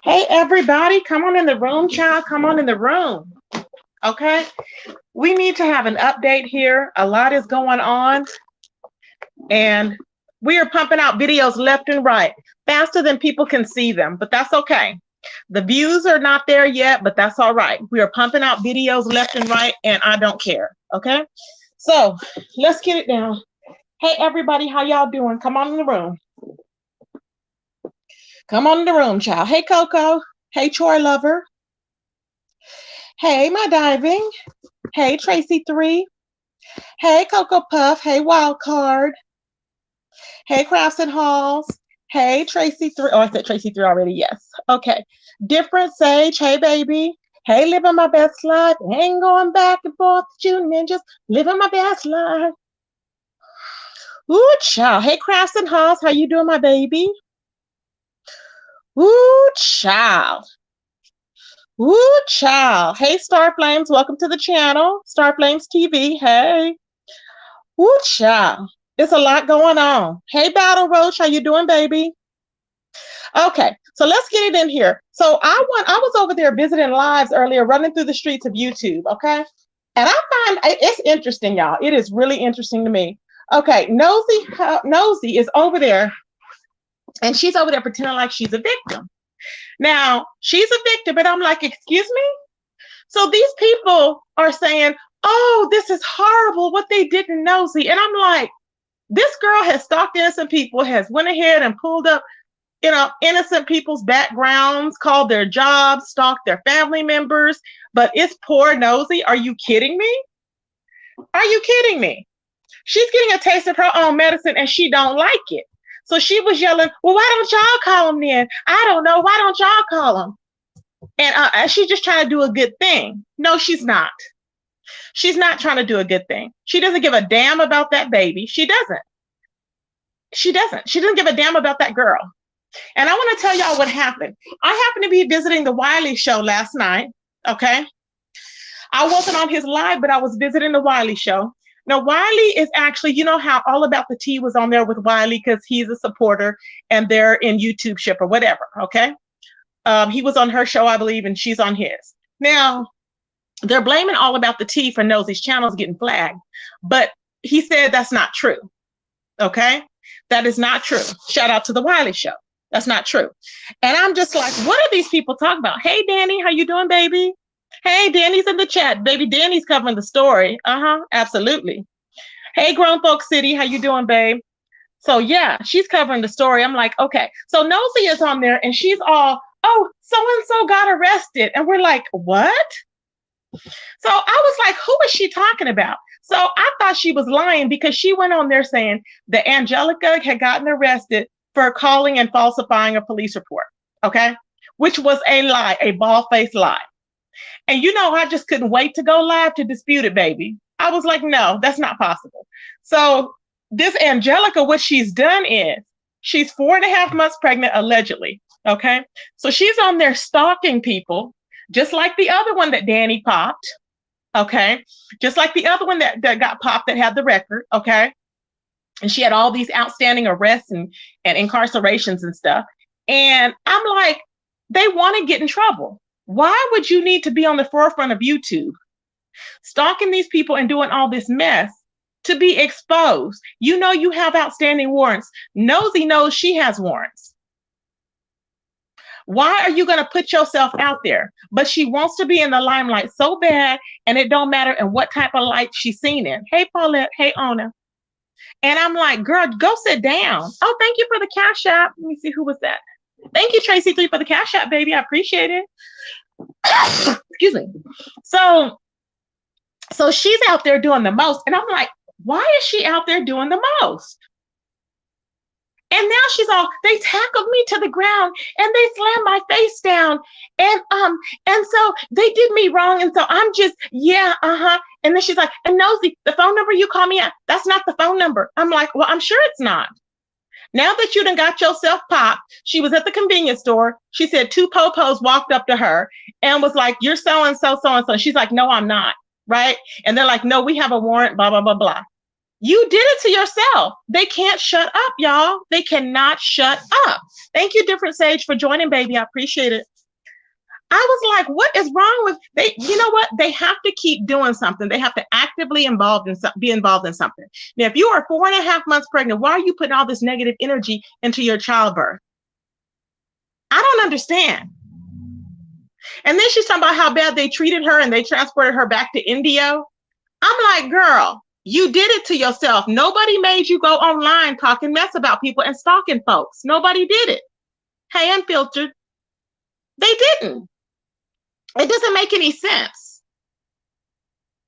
Hey, everybody, come on in the room, child. Come on in the room. Okay. We need to have an update here. A lot is going on, and we are pumping out videos left and right faster than people can see them, but that's okay. The views are not there yet, but that's all right. We are pumping out videos left and right, and I don't care. Okay. So let's get it down. Hey, everybody, how y'all doing? Come on in the room. Come on in the room, child. Hey, Coco. Hey, Troy Lover. Hey, my diving. Hey, Tracy 3. Hey, Coco Puff. Hey, Wild Card. Hey, Crafts and Halls. Hey, Tracy 3. Oh, I said Tracy 3 already. Yes. Okay. Different Sage. Hey, baby. Hey, living my best life. Ain't going back and forth with you ninjas. Living my best life. Ooh, child. Hey, Crafts and Halls. How you doing, my baby? Ooh, child. Ooh, child. Hey, Star Flames. Welcome to the channel. Star Flames TV. Hey. Ooh, child. There's a lot going on. Hey, Battle Roach. How you doing, baby? Okay, so let's get it in here. So I was over there visiting lives earlier, running through the streets of YouTube, okay? And I find it's interesting, y'all. It is really interesting to me. Okay, Nosey is over there, and she's over there pretending like she's a victim. Now, she's a victim, and I'm like, excuse me? So these people are saying, oh, this is horrible what they did to Nosey. And I'm like, this girl has stalked innocent people, has went ahead and pulled up, innocent people's backgrounds, called their jobs, stalked their family members, but it's poor Nosey. Are you kidding me? Are you kidding me? She's getting a taste of her own medicine and she don't like it. So she was yelling, well, why don't y'all call him then? I don't know. Why don't y'all call him? And she's just trying to do a good thing. No, she's not. She's not trying to do a good thing. She doesn't give a damn about that baby. She doesn't. She doesn't give a damn about that girl. And I want to tell y'all what happened. I happened to be visiting the Wiley show last night. Okay. I wasn't on his live, but I was visiting the Wiley show. Now, Wiley is actually, you know how All About the Tea was on there with Wiley because he's a supporter and they're in YouTube ship or whatever. Okay. He was on her show, I believe, and she's on his. Now, they're blaming All About the Tea for Nosey's channels getting flagged, but he said that's not true. Okay. That is not true. Shout out to the Wiley show. That's not true. And I'm just like, what are these people talking about? Hey, Danny, how you doing, baby? Hey, Danny's in the chat. Baby, Danny's covering the story. Absolutely. Hey, Grown Folk City, how you doing, babe? So, yeah, she's covering the story. I'm like, okay. So Nosey is on there, and she's all, oh, so-and-so got arrested. And we're like, what? So I was like, who is she talking about? So I thought she was lying because she went on there saying that Angelica had gotten arrested for calling and falsifying a police report, okay? Which was a lie, a bald-faced lie. And I just couldn't wait to go live to dispute it, baby. I was like, no, that's not possible. So this Angelica, what she's done is she's 4.5 months pregnant, allegedly, okay? So she's on there stalking people, just like the other one that Danny popped, okay? Just like the other one that got popped that had the record, okay? And she had all these outstanding arrests and incarcerations and stuff. And I'm like, they want to get in trouble. Why would you need to be on the forefront of YouTube, stalking these people and doing all this mess to be exposed? You know you have outstanding warrants. Nosey knows she has warrants. Why are you going to put yourself out there? But she wants to be in the limelight so bad, and it don't matter in what type of light she's seen in. Hey, Paulette. Hey, Ona. And I'm like, girl, go sit down. Oh, thank you for the Cash App. Let me see, who was that? Thank you, Tracy 3, for the Cash App, baby. I appreciate it. Excuse me. So she's out there doing the most. And I'm like, why is she out there doing the most? And now she's all, they tackled me to the ground and they slammed my face down. And so they did me wrong. And so I'm just, yeah, And then she's like, and Nosey, the phone number you call me at, that's not the phone number. I'm like, well, I'm sure it's not. Now that you done got yourself popped, she was at the convenience store. She said 2 popos walked up to her and was like, you're so-and-so, so-and-so. She's like, no, I'm not, right? And they're like, no, we have a warrant, blah, blah, blah, blah. You did it to yourself. They can't shut up, y'all. They cannot shut up. Thank you, Different Sage, for joining, baby. I appreciate it. I was like, what is wrong with they? You know what? They have to keep doing something. They have to actively be involved in something. Now, if you are 4.5 months pregnant, why are you putting all this negative energy into your childbirth? I don't understand. And then she's talking about how bad they treated her and they transported her back to India. I'm like, girl, you did it to yourself. Nobody made you go online talking mess about people and stalking folks. Nobody did it. Hey, Unfiltered. They didn't. It doesn't make any sense.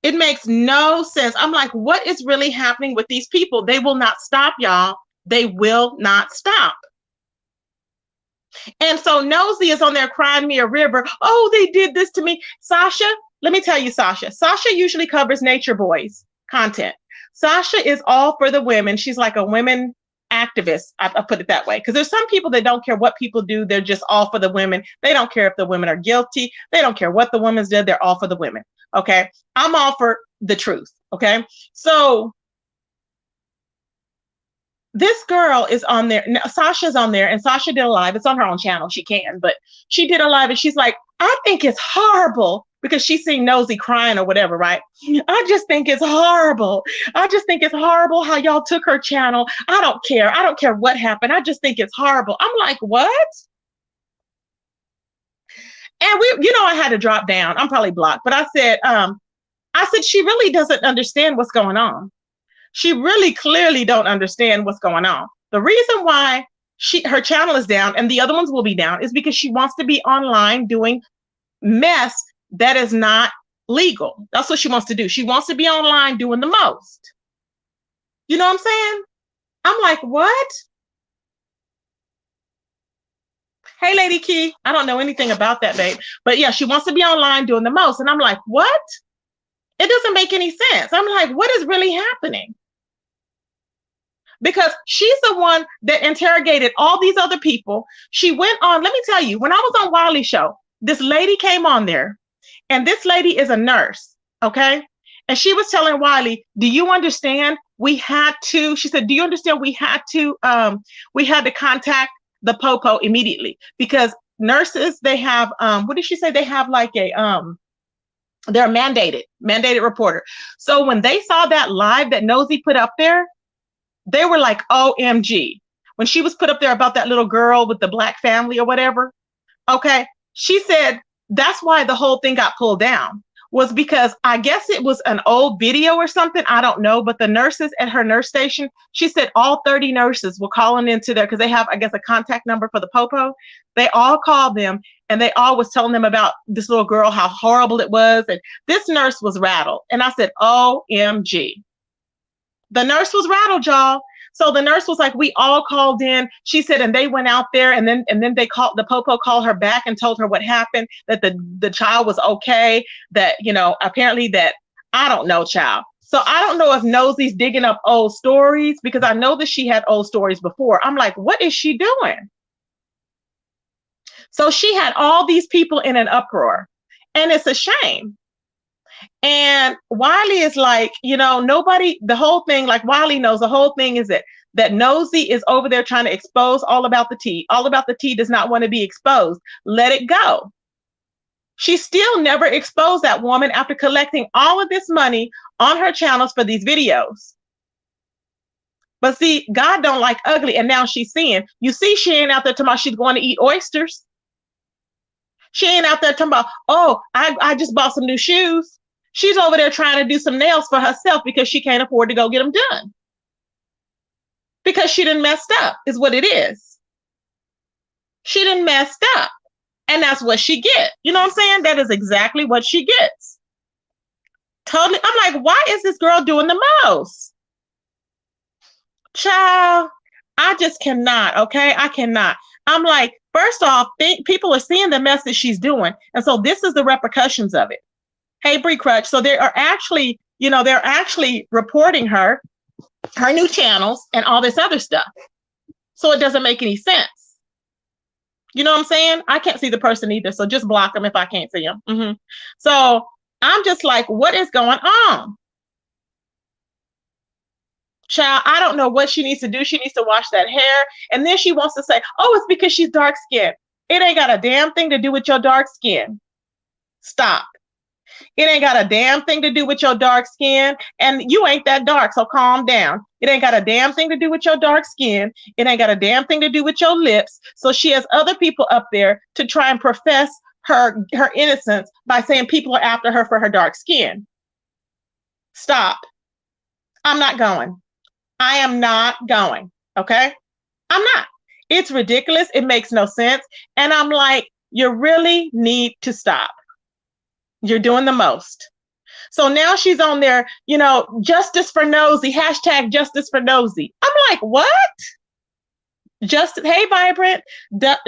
It makes no sense. I'm like, what is really happening with these people? They will not stop, y'all. They will not stop. And so Nosey is on there crying me a river. Oh, they did this to me. Sasha, let me tell you, Sasha usually covers Nature Boys content. Sasha is all for the women. She's like a women activist. I put it that way. Because there's some people that don't care what people do. They're just all for the women. They don't care if the women are guilty. They don't care what the women's did. They're all for the women. Okay. I'm all for the truth. Okay. So this girl is on there. Sasha's on there, and Sasha did a live. It's on her own channel. She can, but she did a live, and she's like, I think it's horrible because she's seen Nosey crying or whatever, right? I just think it's horrible. I just think it's horrible how y'all took her channel. I don't care. I don't care what happened. I just think it's horrible. I'm like, what? And I had to drop down. I'm probably blocked, but I said, she really doesn't understand what's going on. She really clearly don't understand what's going on. The reason why her channel is down and the other ones will be down is because she wants to be online doing mess that is not legal. That's what she wants to do. She wants to be online doing the most. You know what I'm saying? I'm like, what? Hey, Lady Key. I don't know anything about that, babe. But yeah, she wants to be online doing the most. And I'm like, what? It doesn't make any sense. I'm like, what is really happening? Because she's the one that interrogated all these other people. She went on, let me tell you, when I was on Wiley's show, this lady came on there, and this lady is a nurse, okay? And she was telling Wiley, do you understand? She said, do you understand we had to contact the Popo immediately because nurses, they have, what did she say? They have like they're a mandated reporter. So when they saw that live that Nosey put up there, they were like, OMG. When she was put up there about that little girl with the black family or whatever, okay, she said that's why the whole thing got pulled down, was because I guess it was an old video or something. I don't know. But the nurses at her nurse station, she said all 30 nurses were calling into there because they have, I guess, a contact number for the Popo. They all called them and they all was telling them about this little girl, how horrible it was. And this nurse was rattled. And I said, OMG. The nurse was rattled, y'all. So the nurse was like, we all called in. She said, and they went out there and then they called, the Popo called her back and told her what happened, that the child was okay, that, apparently that, I don't know, child. So I don't know if Nosey's digging up old stories because I know that she had old stories before. I'm like, what is she doing? So she had all these people in an uproar, and it's a shame. And Wiley is like, nobody, the whole thing, like Wiley knows the whole thing is that Nosey is over there trying to expose all about the tea. All about the tea does not want to be exposed. Let it go. She still never exposed that woman after collecting all of this money on her channels for these videos. But see, God don't like ugly. And now she's seeing, you see, she ain't out there talking about she's going to eat oysters. She ain't out there talking about, oh, I just bought some new shoes. She's over there trying to do some nails for herself because she can't afford to go get them done. Because she done messed up is what it is. She done messed up. And that's what she gets. You know what I'm saying? That is exactly what she gets. Totally. I'm like, why is this girl doing the most? Child, I just cannot, okay? I cannot. I'm like, first off, people are seeing the mess that she's doing. And so this is the repercussions of it. Hey, Bree Crutch. So they are actually, they're actually reporting her new channels and all this other stuff. So it doesn't make any sense. You know what I'm saying? I can't see the person either. So just block them if I can't see them. So I'm just like, what is going on? Child, I don't know what she needs to do. She needs to wash that hair. And then she wants to say, oh, it's because she's dark skinned. It ain't got a damn thing to do with your dark skin. Stop. It ain't got a damn thing to do with your dark skin. And you ain't that dark, so calm down. It ain't got a damn thing to do with your dark skin. It ain't got a damn thing to do with your lips. So she has other people up there to try and profess her innocence by saying people are after her for her dark skin. Stop. I'm not going. I am not going. Okay? I'm not. It's ridiculous. It makes no sense. And I'm like, you really need to stop. You're doing the most. So now she's on there, you know, justice for nosy, hashtag justice for nosy. I'm like, what? Justice, hey, Vibrant,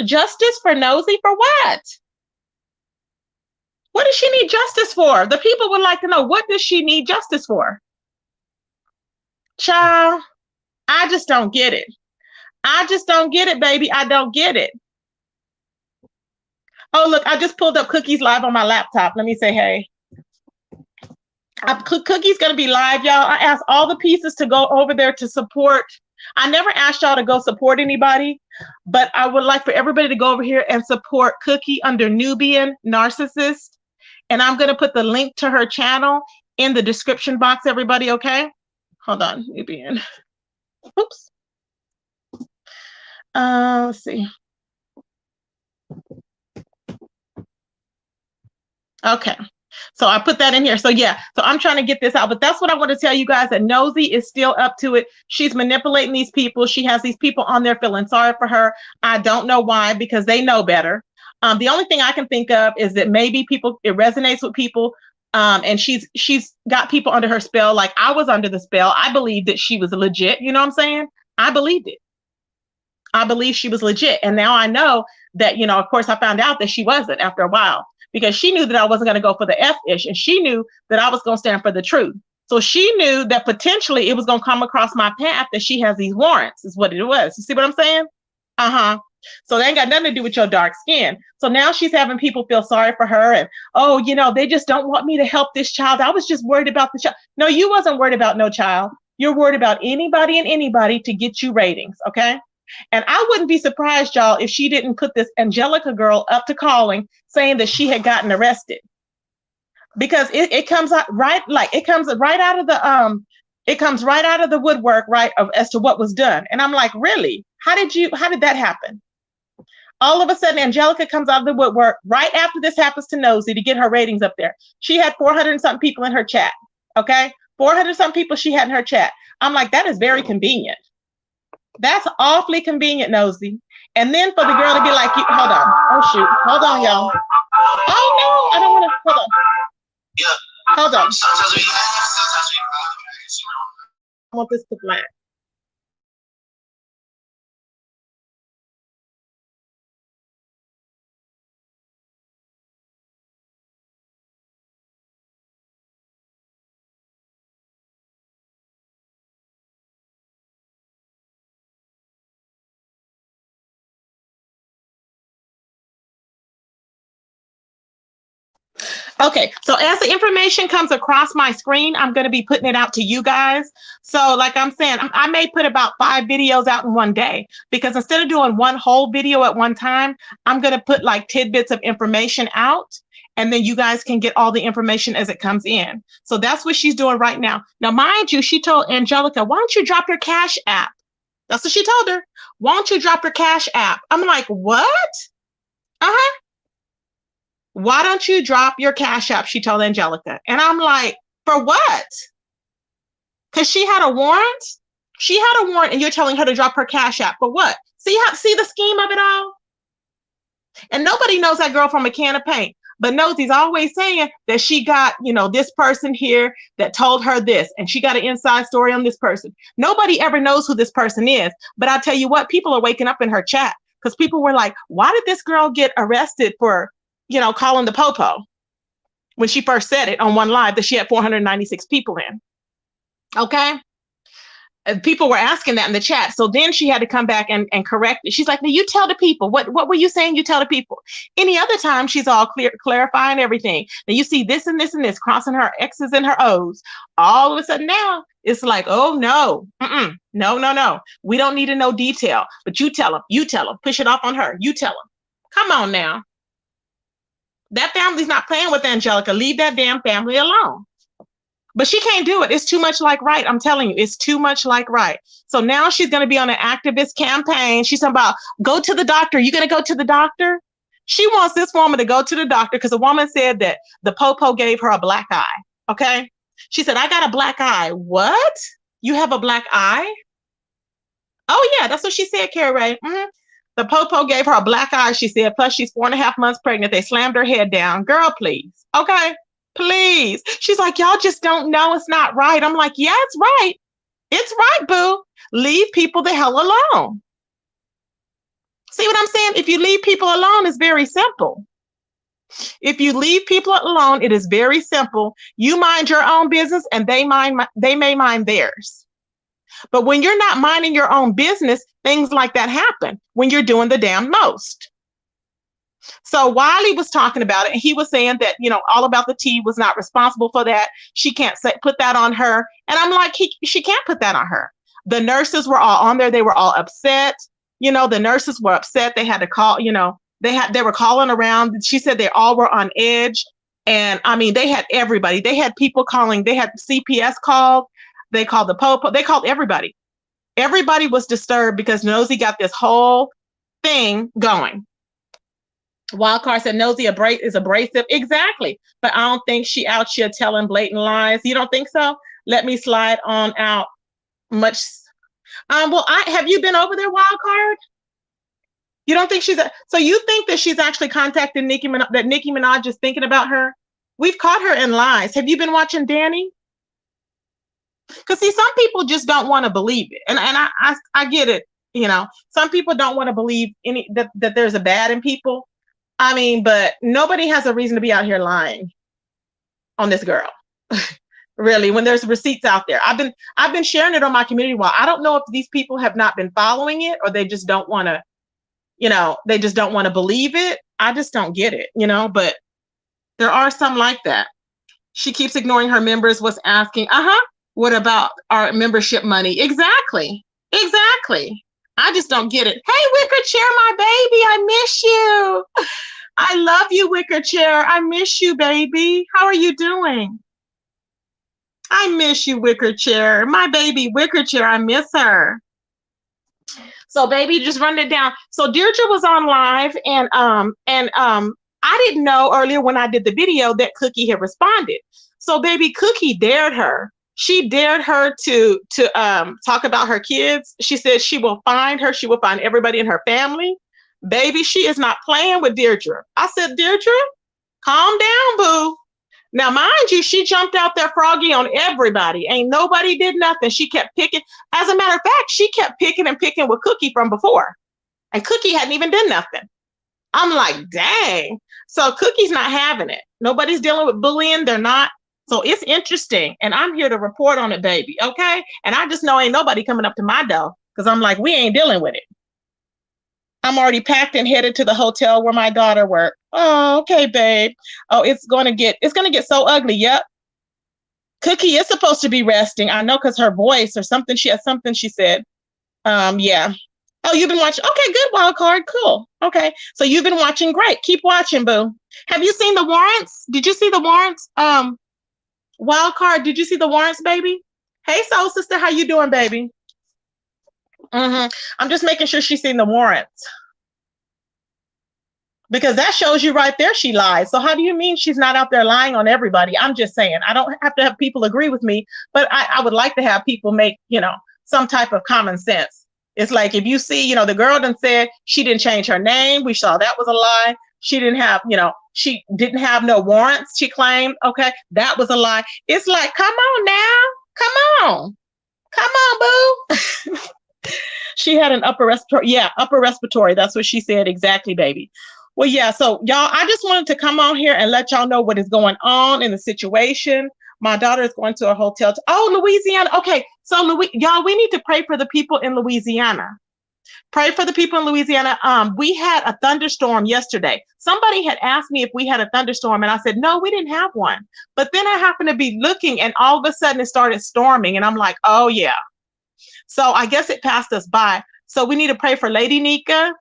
justice for nosy for what? What does she need justice for? The people would like to know, what does she need justice for? Child, I just don't get it. I just don't get it, baby. I don't get it. Oh, look, I just pulled up Cookie's live on my laptop. Let me say hey. Cookie's going to be live, y'all. I asked all the pieces to go over there to support. I never asked y'all to go support anybody, but I would like for everybody to go over here and support Cookie under Nubian Narcissist. And I'm going to put the link to her channel in the description box, everybody, okay? Hold on, Nubian. Oops. Let's see. Okay. So I put that in here. So yeah, so I'm trying to get this out, but that's what I want to tell you guys, that Nosy is still up to it. She's manipulating these people. She has these people on there feeling sorry for her. I don't know why, because they know better. The only thing I can think of is that maybe it resonates with people. And she's got people under her spell. Like I was under the spell. I believed that she was legit. You know what I'm saying? I believed it. I believe she was legit. And now I know that, you know, of course I found out that she wasn't after a while, because she knew that I wasn't going to go for the F-ish, and she knew that I was going to stand for the truth. So she knew that potentially it was going to come across my path that she has these warrants, is what it was. You see what I'm saying? So they ain't got nothing to do with your dark skin. So now she's having people feel sorry for her, and, oh, you know, they just don't want me to help this child. I was just worried about the child. No, you wasn't worried about no child. You're worried about anybody and anybody to get you ratings, okay? And I wouldn't be surprised, y'all, if she didn't put this Angelica girl up to calling, saying that she had gotten arrested, because it comes out right, like it comes right out of the woodwork, right, as to what was done. And I'm like, really? How did that happen? All of a sudden, Angelica comes out of the woodwork right after this happens to Nosy to get her ratings up there. She had 400 and something people in her chat. Okay, 400 something people she had in her chat. I'm like, that is very convenient. That's awfully convenient, Nosy. And then for the girl to be like, hold on. Oh, shoot. Hold on, y'all. Oh, no. I don't want to. Hold on. Hold on. I want this to black. Okay, so as the information comes across my screen, I'm going to be putting it out to you guys. So like I'm saying, I may put about 5 videos out in one day, because instead of doing one whole video at one time, I'm going to put like tidbits of information out, and then you guys can get all the information as it comes in. So that's what she's doing right now. Now, mind you, she told Angelica, why don't you drop your Cash App? That's what she told her. Why don't you drop your Cash App? I'm like, what? Why don't you drop your Cash App? She told Angelica. And I'm like, for what? Because she had a warrant? She had a warrant, and you're telling her to drop her Cash App. For what? See the scheme of it all? And nobody knows that girl from a can of paint. But Nosy's always saying that she got, you know, this person here that told her this, and she got an inside story on this person. Nobody ever knows who this person is. But I'll tell you what, people are waking up in her chat, because people were like, why did this girl get arrested for, you know, calling the popo, when she first said it on one live that she had 496 people in? Okay. And people were asking that in the chat. So then she had to come back and correct it. She's like, no, you tell the people. What were you saying? You tell the people. Any other time, she's all clarifying everything. Now you see this and this and this, crossing her X's and her O's. All of a sudden now, it's like, oh, no. No. We don't need to know detail. But you tell them. Push it off on her. You tell them. Come on now. That family's not playing with Angelica. Leave that damn family alone. But she can't do it. It's too much like right. I'm telling you, it's too much like right. So now she's going to be on an activist campaign. She's talking about, go to the doctor. You going to go to the doctor? She wants this woman to go to the doctor because the woman said that the popo gave her a black eye. Okay. She said, I got a black eye. What? You have a black eye? Oh, yeah. That's what she said, Carrie Ray. Mm-hmm. The popo gave her a black eye, she said. Plus, she's 4.5 months pregnant. They slammed her head down. Girl, please. Okay. Please. She's like, y'all just don't know. It's not right. I'm like, yeah, it's right. It's right, boo. Leave people the hell alone. See what I'm saying? If you leave people alone, it's very simple. If you leave people alone, it is very simple. You mind your own business and they may mind theirs. But when you're not minding your own business, things like that happen when you're doing the damn most. So Wiley was talking about it, and he was saying that, All About the Tea was not responsible for that. She can't put that on her. And I'm like, she can't put that on her. The nurses were all on there. They were all upset. The nurses were upset. They had to call, they were calling around. She said they all were on edge. And I mean, they had everybody. They had people calling. They had CPS called. They called the popo. They called everybody. Everybody was disturbed because Nosey got this whole thing going. Wildcard said Nosey is abrasive. Exactly. But I don't think she out here telling blatant lies. You don't think so? Let me slide on out much. Well, have you been over there, Wildcard? You don't think so you think that she's actually contacted Nicki Minaj, that Nicki Minaj is thinking about her? We've caught her in lies. Have you been watching Danny? Because see, some people just don't want to believe it. And I get it. Some people don't want to believe that there's a bad in people. I mean, but nobody has a reason to be out here lying on this girl. Really, when there's receipts out there. I've been sharing it on my community wall. I don't know if these people have not been following it or they just don't want to, they just don't want to believe it. I just don't get it, but there are some like that. She keeps ignoring her members, was asking, what about our membership money? Exactly. I just don't get it. Hey, Wicker Chair, my baby, I miss you. I love you, Wicker Chair. I miss you, baby. How are you doing? I miss you, Wicker Chair. My baby, Wicker Chair, I miss her. So, baby, just run it down. So Deirdre was on live, and I didn't know earlier when I did the video that Cookie had responded. So, baby, Cookie dared her. She dared her to talk about her kids. She said she will find her. She will find everybody in her family. Baby, she is not playing with Deirdre. I said, Deirdre, calm down, boo. Now, mind you, she jumped out there froggy on everybody. Ain't nobody did nothing. She kept picking. As a matter of fact, she kept picking and picking with Cookie from before. And Cookie hadn't even done nothing. I'm like, dang. So Cookie's not having it. Nobody's dealing with bullying. They're not. So it's interesting. And I'm here to report on it, baby. Okay? And I just know ain't nobody coming up to my door because I'm like, we ain't dealing with it. I'm already packed and headed to the hotel where my daughter works. Oh, okay, babe. Oh, it's gonna get so ugly. Yep. Cookie is supposed to be resting. I know because her voice or something. She has something she said. Yeah. Oh, you've been watching. Okay, good, wild card. Cool. Okay. So you've been watching. Great. Keep watching, boo. Have you seen the warrants? Did you see the warrants? Wild card, did you see the warrants, baby? Hey, soul sister, how you doing, baby? I'm just making sure she's seen the warrants. Because that shows you right there she lies. So how do you mean she's not out there lying on everybody? I'm just saying, I don't have to have people agree with me, but I would like to have people make, some type of common sense. It's like if you see, the girl done said she didn't change her name. We saw that was a lie. She didn't have, she didn't have no warrants, she claimed. Okay, that was a lie. It's like, come on now. Come on, boo. She had an upper respiratory. Yeah, upper respiratory. That's what she said. Exactly, baby. Well, yeah. So y'all, I just wanted to come on here and let y'all know what is going on in the situation. My daughter is going to a hotel. Louisiana. Okay. So y'all, we need to pray for the people in Louisiana. Pray for the people in Louisiana. We had a thunderstorm yesterday. Somebody had asked me if we had a thunderstorm, and I said, no, we didn't have one. But then I happened to be looking, and all of a sudden it started storming, and I'm like, oh, yeah. So I guess it passed us by. So we need to pray for Lady Nika,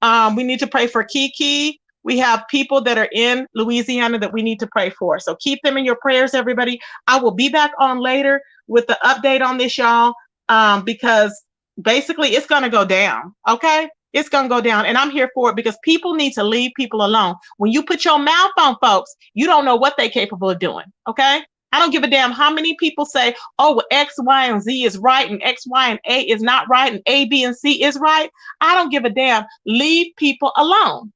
We need to pray for Kiki. We have people that are in Louisiana that we need to pray for. So keep them in your prayers, everybody. I will be back on later with the update on this, y'all, because basically it's going to go down. Okay. It's going to go down. And I'm here for it because people need to leave people alone. When you put your mouth on folks, you don't know what they're capable of doing. Okay. I don't give a damn how many people say, oh, well, X, Y, and Z is right, and X, Y, and A is not right, and A, B, and C is right. I don't give a damn. Leave people alone.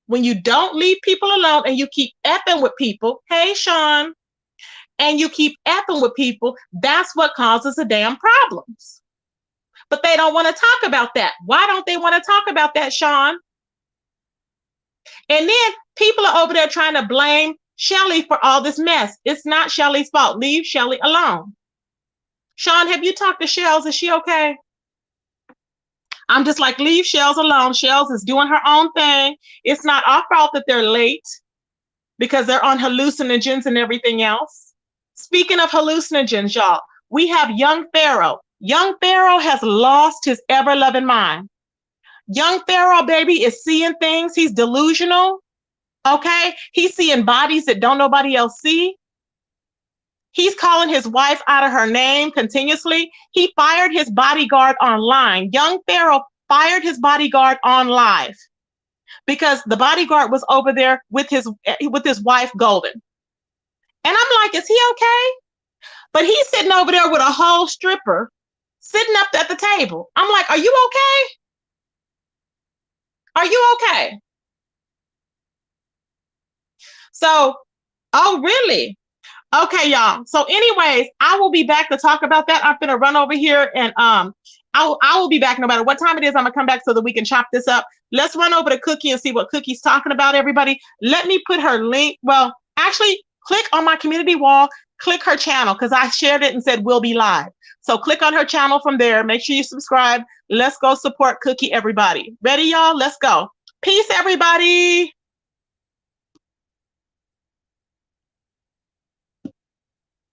When you don't leave people alone and you keep effing with people, hey, Sean, and you keep effing with people, that's what causes the damn problems. But they don't want to talk about that. Why don't they want to talk about that, Sean? And then people are over there trying to blame Shelly for all this mess. It's not Shelly's fault. Leave Shelly alone. Sean, have you talked to Shells? Is she okay? I'm just like, leave Shells alone. Shells is doing her own thing. It's not our fault that they're late because they're on hallucinogens and everything else. Speaking of hallucinogens, y'all, we have young Pharaoh. Young Pharaoh has lost his ever-loving mind. Young Pharaoh, baby, is seeing things. He's delusional. Okay, he's seeing bodies that don't nobody else see. He's calling his wife out of her name continuously. He fired his bodyguard online. Young Pharaoh fired his bodyguard on live because the bodyguard was over there with his wife Golden. And I'm like, is he okay? But he's sitting over there with a whole stripper sitting up at the table. I'm like, are you okay? Are you okay? So, oh, really? Okay, y'all. So anyways, I will be back to talk about that. I'm going to run over here and I will be back no matter what time it is. I'm going to come back so that we can chop this up. Let's run over to Cookie and see what Cookie's talking about, everybody. Let me put her link. Well, actually, click on my community wall. Click her channel because I shared it and said we'll be live. So click on her channel from there. Make sure you subscribe. Let's go support Cookie, everybody. Ready, y'all? Let's go. Peace, everybody.